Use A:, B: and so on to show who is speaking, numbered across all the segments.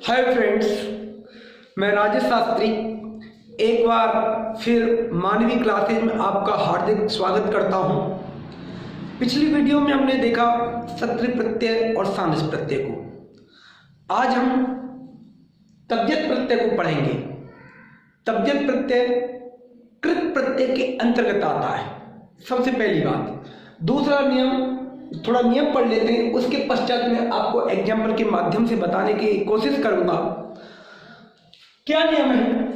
A: Hi friends, मैं राजेश शास्त्री एक बार फिर मानवी क्लासेज में आपका हार्दिक स्वागत करता हूं। पिछली वीडियो में हमने देखा सत्रि प्रत्यय और सामस प्रत्यय को। आज हम तद्धित प्रत्यय को पढ़ेंगे। तद्धित प्रत्यय कृत प्रत्यय के अंतर्गत आता है, सबसे पहली बात। दूसरा नियम, थोड़ा नियम पढ़ लेते हैं, उसके पश्चात मैं आपको एग्जाम्पल के माध्यम से बताने की कोशिश करूंगा। क्या नियम है?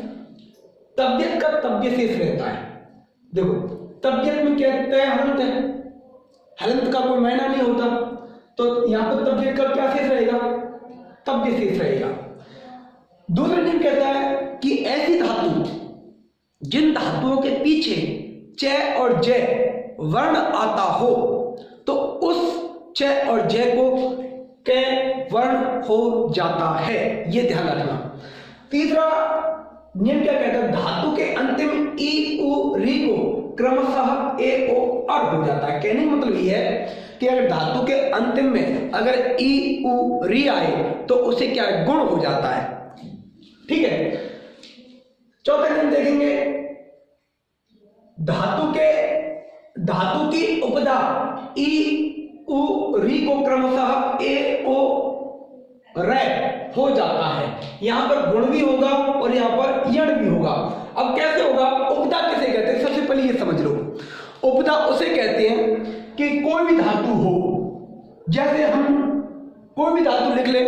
A: तद्धित का तव्य शेष रहता है। देखो, तद्धित में क्या तय हलंत है, हलंत का कोई मायना नहीं होता, तो यहां पर तद्धित का क्या शेष रहेगा? तव्य शेष रहेगा। दूसरा नियम कहता है कि ऐसी धातु जिन धातुओं के पीछे च और ज वर्ण आता हो तो उस च और ज को क वर्ण हो जाता है, ये ध्यान रखना। तीसरा नियम क्या कहता है? धातु के अंतिम ई उ री को क्रमशः ए ओ अर हो जाता है। कहने का मतलब ये है कि अगर धातु के अंतिम में अगर ई उ री आए तो उसे क्या गुण हो जाता है। ठीक है। चौथा नियम देखेंगे, धातु की उपधा ई उ री को क्रमशः ए ओ रे हो जाता है। यहां पर गुण भी होगा और यहां पर यण भी होगा। अब कैसे होगा? उपधा किसे कहते हैं? सबसे पहले ये समझ लो। उपधा उसे कहते हैं कि कोई भी धातु हो, जैसे हम कोई भी धातु लिख ले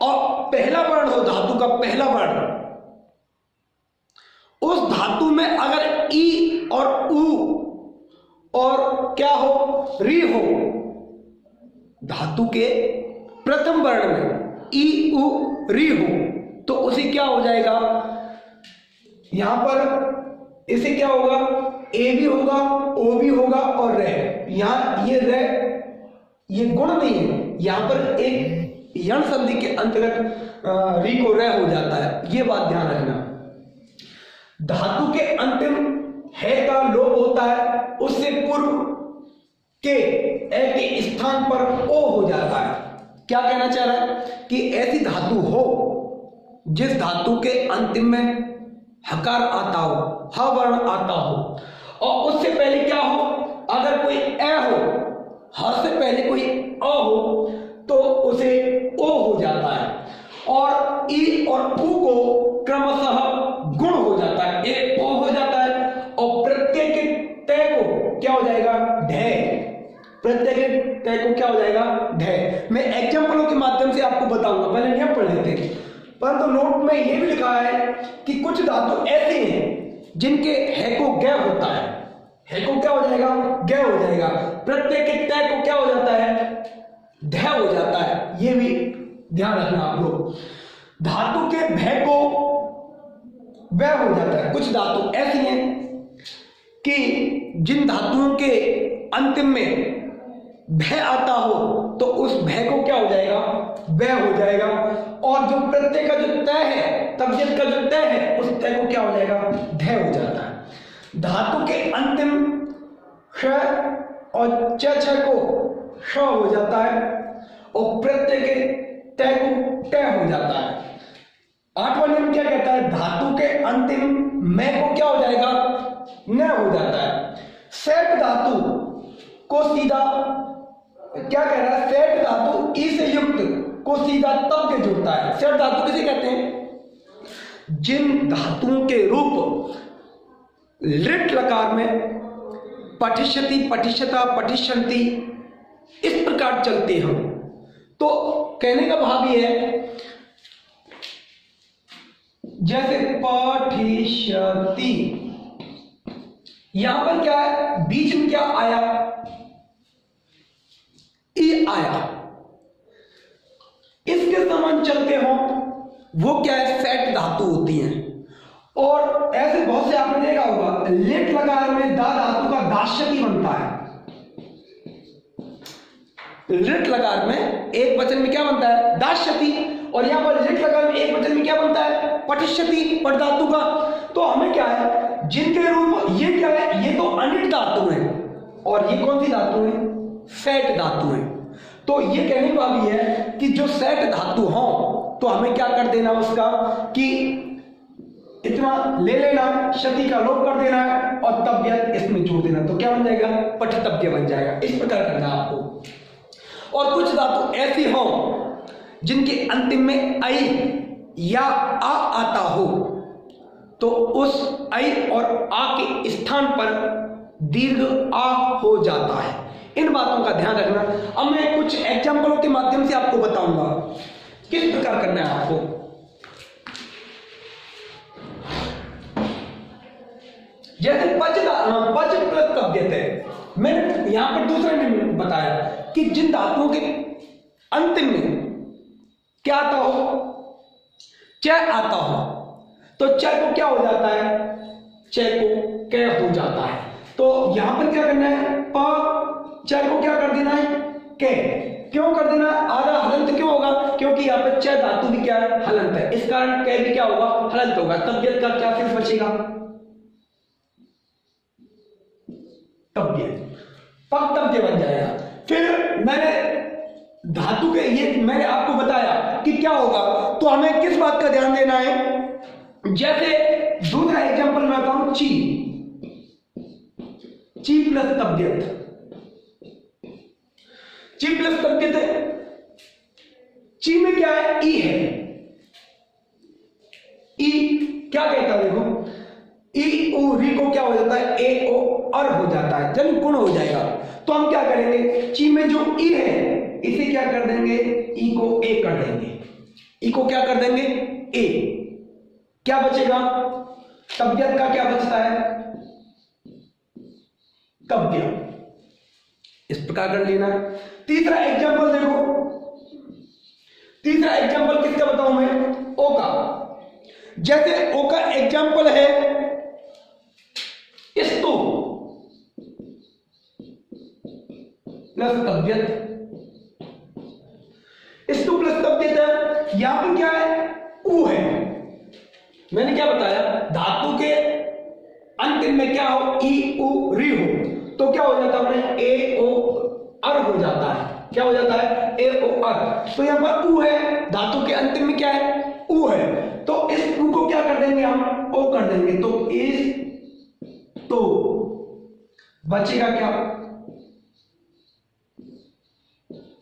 A: और पहला वर्ण हो, धातु का पहला वर्ण, उस धातु में अगर ई और उ और क्या हो, री हो, धातु के प्रथम वर्ण में ई उ री हो तो उसे क्या हो जाएगा? यहां पर इसे क्या होगा? ए भी होगा, ओ भी होगा और रे। यहां ये रे, ये गुण नहीं है, यहां पर एक यण संधि के अंतर्गत री को रे हो जाता है। ये बात ध्यान रखना। धातु के अंतिम है का लोप होता है, उससे पूर्व के ए के स्थान पर ओ हो जाता है। क्या कहना चाह रहा है? कि ऐसी धातु हो जिस धातु के अंतिम में हकार आता हो, ह वर्ण आता हो, और उससे पहले क्या हो? अगर कोई ए हो, ह से पहले कोई अ हो तो उसे ओ हो जाता है, और ई और उ को क्रमशः गुण हो जाता है, ए ओ हो जाता है, और प्रत्यय के तय को क्या हो जाएगा? ढय। प्रत्यय के तय को क्या हो जाएगा? ढय। मैं एग्जाम्पलों के माध्यम से आपको बताऊंगा, पहले नियम पढ़ लेते हैं। परंतु नोट में यह भी लिखा है कि कुछ धातु ऐसे हैं जिनके है को ग होता है। है को क्या हो जाएगा? ग हो जाएगा। प्रत्यय के तय को क्या हो जाता है? ढ हो जाता है। यह भी ध्यान रखना आप लोग। धातु के भय को वह हो जाता है। कुछ धातु ऐसी हैं कि जिन धातुओं के अंतिम में भय आता हो तो उस भय को क्या हो जाएगा? वह हो जाएगा। और जो प्रत्यय का जो तय है, तद्धित का जो तय है, उस तय को क्या हो जाएगा? ढय हो जाता है। धातु के अंतिम श और छ को श हो जाता है, और प्रत्यय के तय को तय हो जाता है। आठवां नियम क्या कहता है? धातु के अंतिम में को क्या हो जाएगा? न हो जाता है। सेट धातु को सीधा क्या कह रहा है? सेट धातु ई से युक्त को सीधा तब के जुड़ता है। सेट धातु किसे कहते हैं? जिन धातुओं के रूप लिट लकार में पठिष्यति, पठिष्यता, पठिष्यन्ति इस प्रकार चलते हैं। तो कहने का भाव ये है, जैसे पठिष्यति, यहां पर क्या है? बीच में क्या आया? ई आया। इसके समान चलते हो वो क्या है? सेट धातु होती हैं। और ऐसे बहुत से आपने देखा होगा, लिट लकार में दा धातु का दाश्यति बनता है। लिट लकार में एक वचन में क्या बनता है? दाश्यति। और यहां पर लिट लकार में एक वचन में क्या बनता है? पठिष्यति, पठ धातु का। तो हमें क्या है? जिनके रूप ये क्या है? ये तो अनिट धातु है, और ये कौन सी धातु है? सेट धातु है। तो ये कहने वाली है कि जो सेट धातु हो तो हमें क्या कर देना उसका कि इतना ले लेना, क्षति का लोप कर देना है और तव्यत इसमें जोड़ देना, तो क्या बन जाएगा, पठतव्य बन जाएगा। इस प्रकार करना है आपको। और कुछ धातु ऐसी हो जिनके अंतिम में ऐ या आ आता हो, तो उस ऐ और आ के स्थान पर दीर्घ आ हो जाता है। इन बातों का ध्यान रखना। अब मैं कुछ एग्जाम्पलों के माध्यम से आपको बताऊंगा किस प्रकार करना है आपको। जैसे पच प्लस तव्यत है, मैंने यहां पर दूसरे ने बताया कि जिन धातुओं के अंतिम में क्या आता हो, च आता हो, तो च को क्या हो जाता है, च को क हो जाता है। तो यहां पर क्या करना है, प च को क्या कर देना है, क। क्यों कर देना, आधा हलंत क्यों होगा, क्योंकि यहाँ पर च धातु भी क्या है, हलंत है, इस कारण क भी क्या होगा, हलंत होगा। तव्यत का क्या शेष बचेगा, पक्तव्य बन जाएगा। फिर मैंने धातु के ये मैंने आपको बताया कि क्या होगा, तो हमें किस बात का ध्यान देना है। जैसे दूसरा एग्जांपल मैं बताऊं, ची प्लस तव्यत, ची प्लस तव्यत है। ची में क्या है, ई है, ई क्या कहता है, देखो ई ओ री को क्या हो जाता है, ए ओ अर हो जाता है, जन गुण हो जाएगा। तो हम क्या करेंगे, ची में जो ई है इसे क्या कर देंगे, ई को ए कर देंगे, ई को क्या कर देंगे, ए। क्या बचेगा, तव्यत का क्या बचता है, तव्य। इस प्रकार कर लेना। तीसरा एग्जांपल देखो, तीसरा एग्जांपल किसका बताऊं मैं, ओ का। जैसे ओ का एग्जांपल है स्तु प्लस तव्यत, स्तु प्लस तव्यत है। यहां पर क्या है, ऊ है। मैंने क्या बताया, धातु के अंतिम में क्या हो, ई उ री हो, तो क्या हो जाता है, ए ओ अर हो जाता है। क्या हो जाता है, ए ओ अर। तो यहां पर ऊ है, धातु के अंतिम में क्या है, ऊ है, तो इस ऊ को क्या कर देंगे हम, ओ कर देंगे। तो इस तो बचेगा क्या,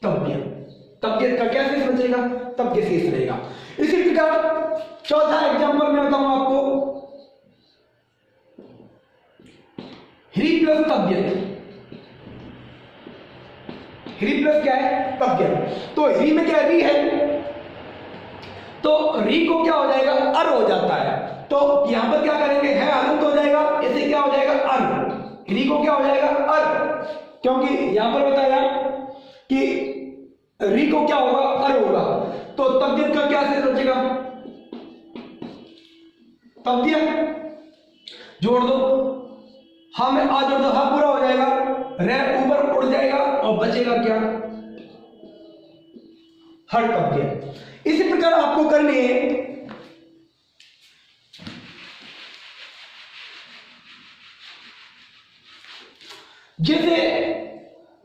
A: तव्य। तव्यत का क्या शेष बचेगा, तव्य शेष रहेगा। इसी प्रकार चौथा एग्जांपल मैं बताऊं आपको, ह्री प्लस तव्यत। ह्री प्लस क्या है, तव्यत। तो ह्री में क्या री है, तो री को क्या हो जाएगा, अर हो जाता है। तो यहां पर क्या करेंगे, है हलंत हो जाएगा, इसे क्या हो जाएगा, अर। री को क्या हो जाएगा, अर, क्योंकि यहां पर बताया कि री को क्या होगा, अर होगा। तो तव्यत का क्या शेष बचेगा, तव्य जोड़ दो, हा में आ जोड़ दो, हा पूरा हो जाएगा, रे ऊपर उड़ जाएगा और बचेगा क्या, हर तव्य। इसी प्रकार आपको करनी है। जैसे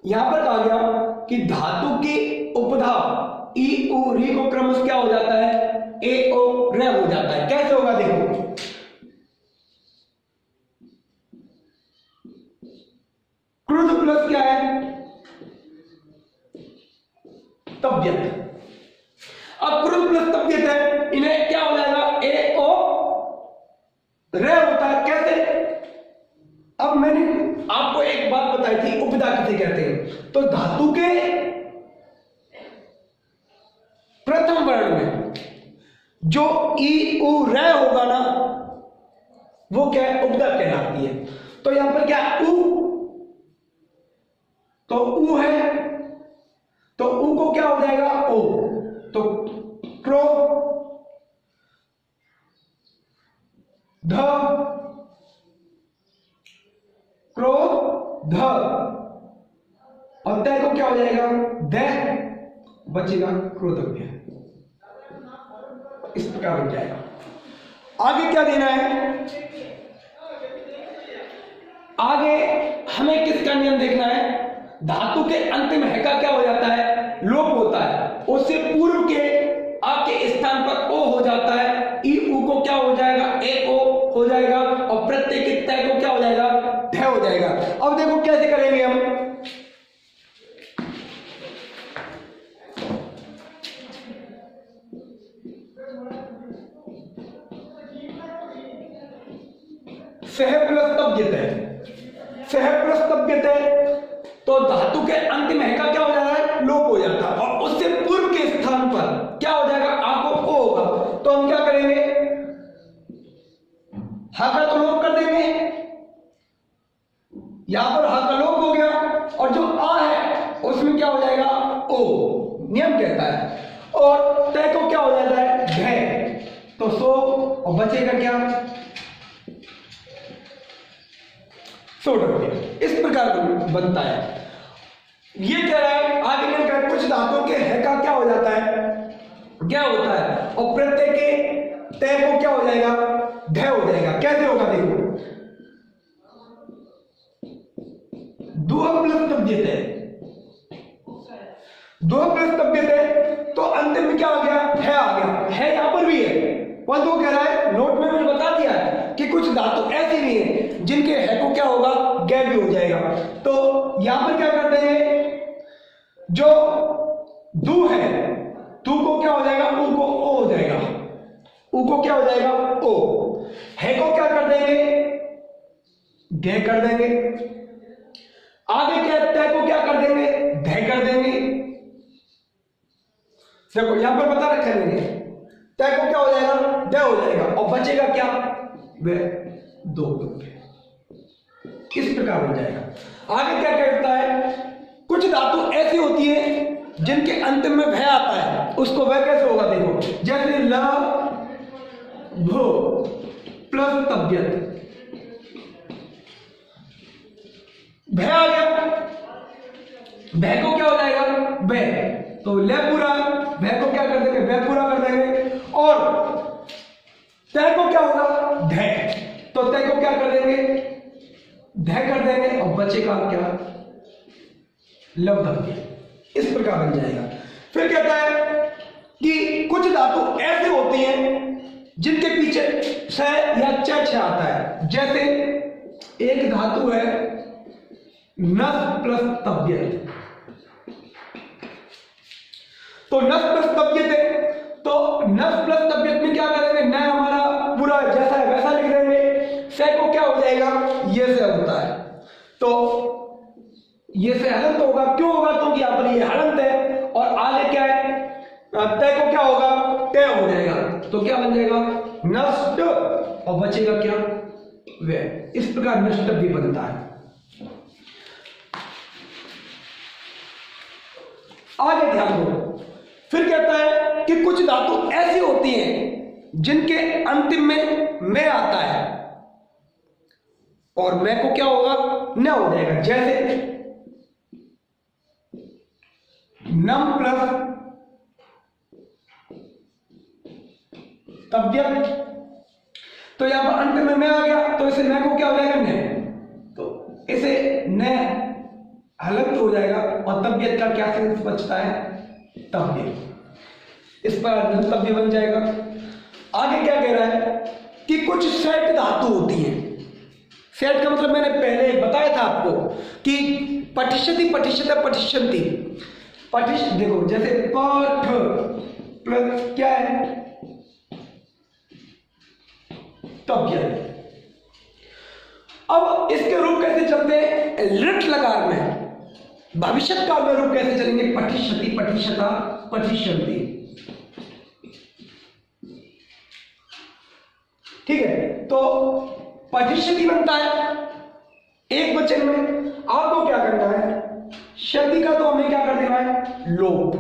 A: यहां पर कहा गया कि धातु की उपधा ई उ री को क्रमश क्या हो जाता है, ए ओ रे हो जाता है। कैसे होगा, देखो क्रुद्ध प्लस क्या है, तव्यत। अब क्रुद्ध प्लस तव्यत है, इन्हें क्या हो जाएगा, ए ओ रे होता है। कैसे, अब मैंने आपको एक बात बताई थी, उपधा किसे कहते हैं। तो धातु के प्रथम वर्ण में जो ई उ रे होगा ना, वो क्या है, उपधा कहलाती है। तो यहां पर क्या, उ, तो उ है, तो उ को क्या हो जाएगा, ओ। तो क्रो ध, क्रो ध, और तय को क्या हो जाएगा, दे, बचेगा क्रोधव्य। इस प्रकार हो जाएगा। आगे क्या देना है, आगे हमें किसका नियम देखना है, धातु के अंतिम है का क्या हो जाता है, लोप होता है। उससे पूर्व के आ के स्थान सह प्लस तव्यते, सह प्लस तव्यते, तो धातु के अंतिम है का क्या हो जाता है, लोप हो जाता है, और उससे पूर्व के स्थान पर क्या हो जाएगा, आ को ओ होगा, तो हम क्या करेंगे, हा का तो लोप कर देंगे, यहां पर हा का लोप हो गया, और जो आ है उसमें क्या हो जाएगा, ओ, नियम कहता है, और तय को क्या हो जाता है, घ, तो सो, और बचेगा क्या, सो डब्ल्यू। इस प्रकार बनता है। ये कह रहा है, आगे क्या कह रहा है, कुछ धातुओं के है का क्या हो जाता है, क्या होता है, और प्रत्यय के तय को क्या हो जाएगा, ध हो जाएगा। कैसे होगा देखो, दुह प्लस तव्यते, दुह प्लस तव्यते, तो अंतिम में क्या आ गया, है आ गया, है यहां पर भी है, पर तो कह रहा है, नोट में मैंने बता दिया है कि कुछ धातु ऐसी भी है जिनके है को क्या होगा, गैप भी हो जाएगा। तो यहां पर क्या कर देंगे, जो दू है, दू को क्या हो जाएगा, ऊ को ओ हो जाएगा, ऊ को क्या हो जाएगा, ओ, है को क्या कर देंगे, गे कर देंगे, आगे क्या, तय को क्या कर देंगे, ध कर देंगे। देखो यहां पर बता रखा है मैंने, तय को क्या हो जाएगा, द हो जाएगा, और बचेगा क्या, वे दो, इस प्रकार हो जाएगा। आगे क्या कहता है, कुछ धातु ऐसी होती है जिनके अंतिम में भय आता है, उसको वह कैसे होगा देखो, जैसे ल भो प्लस तव्यत, भय आ गया, भय को क्या हो जाएगा, वह, तो ले पूरा, भय को क्या कर देंगे, वह पूरा कर देंगे, और तय को क्या होगा, ध, तो तय को क्या कर देंगे, ध कर देंगे, और बचेगा क्या, लब्धव्य। इस प्रकार बन जाएगा। फिर कहता है कि कुछ धातु ऐसे होती हैं जिनके पीछे स या च आता है, जैसे एक धातु है नस प्लस तव्यत, तो नस प्लस तव्यत है, तो नस प्लस तव्यत में क्या करेंगे, न हमारा पूरा जैसा है वैसा लिख देंगे, से को क्या हो जाएगा, ये से होता है, तो ये से हलंत होगा, क्यों होगा, क्योंकि यहां पर ये हलंत है, और आगे क्या है, तय को क्या होगा, तय हो जाएगा, तो क्या बन जाएगा, नष्ट, और बचेगा क्या, वे। इस प्रकार नष्ट भी बनता है। आगे ध्यान दो, फिर कहता है कि कुछ धातु ऐसी होती हैं जिनके अंतिम में आता है, और मैं को क्या होगा, न हो जाएगा, जैसे नम प्लस तव्यत, तो यहां पर अंत में मैं आ गया, तो इसे न को क्या हो जाएगा, न, तो इसे न हलंत हो जाएगा, और तव्यत का क्या सेंस बचता है, तव्य, इस पर तव्य बन जाएगा। आगे क्या कह रहा है कि कुछ सेट धातु होती है, सेट का मतलब मैंने पहले बताया था आपको कि पठिष्यति पठिष्यते पठिष्यन्ति, पठिश, देखो जैसे पठ प्लस क्या है, तव्यत। अब इसके रूप कैसे चलते हैं, लिट लकार में, भविष्य काल में रूप कैसे चलेंगे, पठिष्यति पठिष्यता पठिष्यन्ति, ठीक है। तो पठिष्यति बनता है एक वचन में, आपको क्या करना है, शब्द का तो हमें क्या कर देना है, लोप,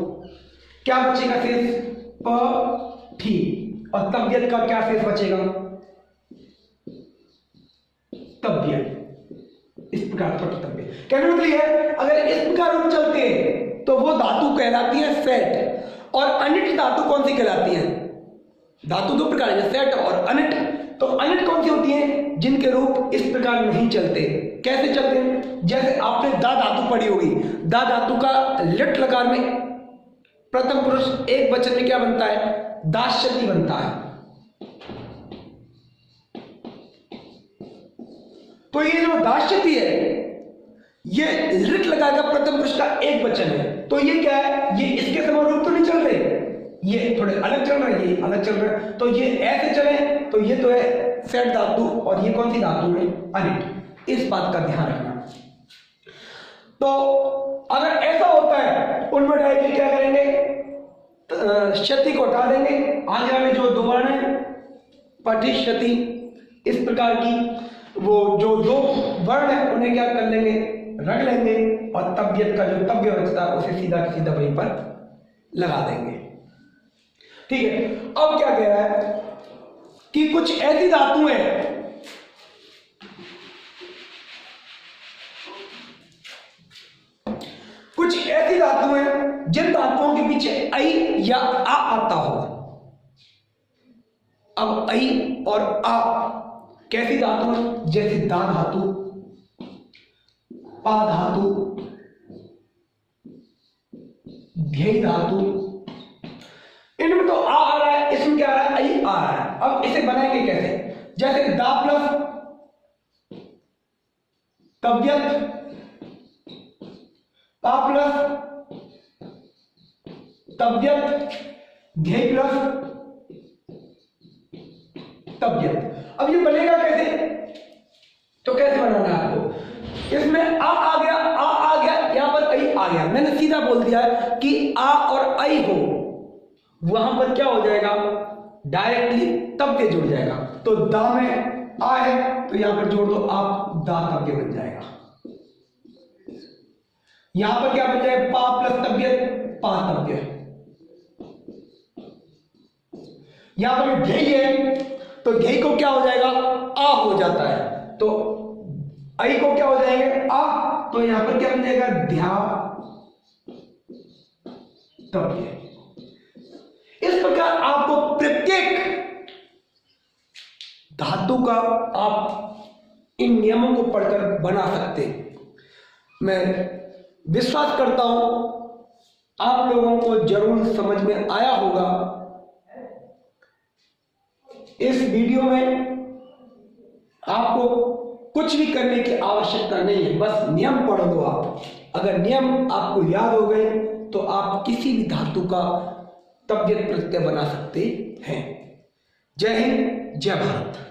A: क्या बचेगा शेष, प ठी, और तव्यत का क्या शेष बचेगा, तव्यत। इस प्रकार पठतव्य कहने मतलब है, अगर इस प्रकार रूप चलते हैं तो वो धातु कहलाती है सेट, और अनिट धातु कौन सी कहलाती है, धातु दो प्रकार है, सेट और अनिट। तो अनिट कौन सी होती है, जिनके रूप इस प्रकार नहीं चलते। कैसे चलते हैं, जैसे आपने दा धातु पढ़ी होगी, दा धातु का लिट लकार में प्रथम पुरुष एक वचन में क्या बनता है, दास्यति बनता है। तो ये जो दास्यति है, ये लिट लगाकर प्रथम पुरुष का एक वचन है, तो ये क्या है, ये इसके समान रूप तो नहीं चल रहे, ये थोड़े अलग चल रहे हैं, ये अलग चल रहे हैं, तो ये ऐसे चले तो ये तो है सेट धातु, और ये कौन सी धातु है, अनिट। इस बात का ध्यान रखना। तो अगर ऐसा होता है उनमें डायरेक्टली क्या करेंगे, क्षति को हटा देंगे, आगे वाले जो दो वर्ण है पठित क्षति इस प्रकार की, वो जो दो वर्ण है उन्हें क्या कर लेंगे, रख लेंगे, और तबियत का जो तव्य बचता है उसे सीधा सीधा वहीं पर लगा देंगे। ठीक है, अब क्या कह रहा है कि कुछ ऐसी धातुएं जिन धातुओं के पीछे आई या आ आता हो। अब आई और आ कैसी धातु है, जैसे दा धातु, पा धातु, ध्यय धातु, इनमें तो आ रहा है, इसमें क्या आ रहा है, आई आ रहा है। अब इसे बनाएंगे कैसे, जैसे दा प्लस तव्यत, पा प्लस तव्यत, ध्यय प्लस तव्यत। अब ये बनेगा कैसे, तो कैसे बनाना है आपको, इसमें आ गया, आ गया, यहां पर आई आ गया, मैंने सीधा बोल दिया है कि आ और आई हो, वहां पर क्या हो जाएगा, डायरेक्टली तव्य जुड़ जाएगा। तो दा में आ है तो यहां पर जोड़ दो आप, दा तव्य बन जाएगा। यहां पर क्या बन जाएगा, पा प्लस तव्यत, पा तव्य। यहां पर ध्यय है तो ध्यय को क्या हो जाएगा, आ हो जाता है, तो आई को क्या हो जाएंगे, आ, तो यहां पर क्या बन जाएगा, ध्या तव्य। इस प्रकार आपको प्रत्येक धातु का आप इन नियमों को पढ़कर बना सकते हैं। मैं विश्वास करता हूं आप लोगों को जरूर समझ में आया होगा। इस वीडियो में आपको कुछ भी करने की आवश्यकता नहीं है, बस नियम पढ़ लो आप। अगर नियम आपको याद हो गए तो आप किसी भी धातु का तव्यत प्रत्यय बना सकते हैं। जय हिंद, जय भारत।